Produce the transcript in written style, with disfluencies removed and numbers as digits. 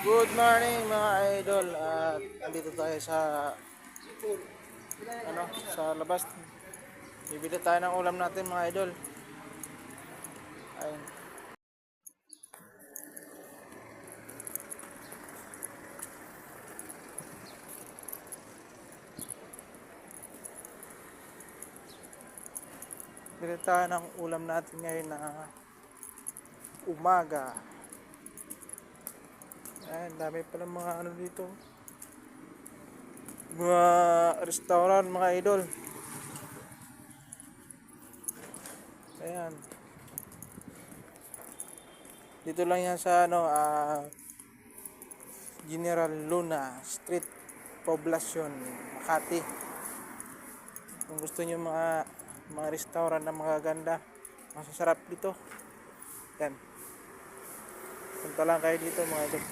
Good morning mga idol at andito tayo sa sa labas. Bibili tayo ng ulam natin mga idol. Ayun. Bibili tayo ng ulam natin ngayon na umaga. Ayun, dami pala mga ano dito. Mga restaurant mga idol. Ayan. Dito lang yan sa General Luna Street, Poblacion, Makati. Kung gusto niyo mga restaurant na magaganda, masasarap dito. Yan. Punta lang kayo dito mga idol.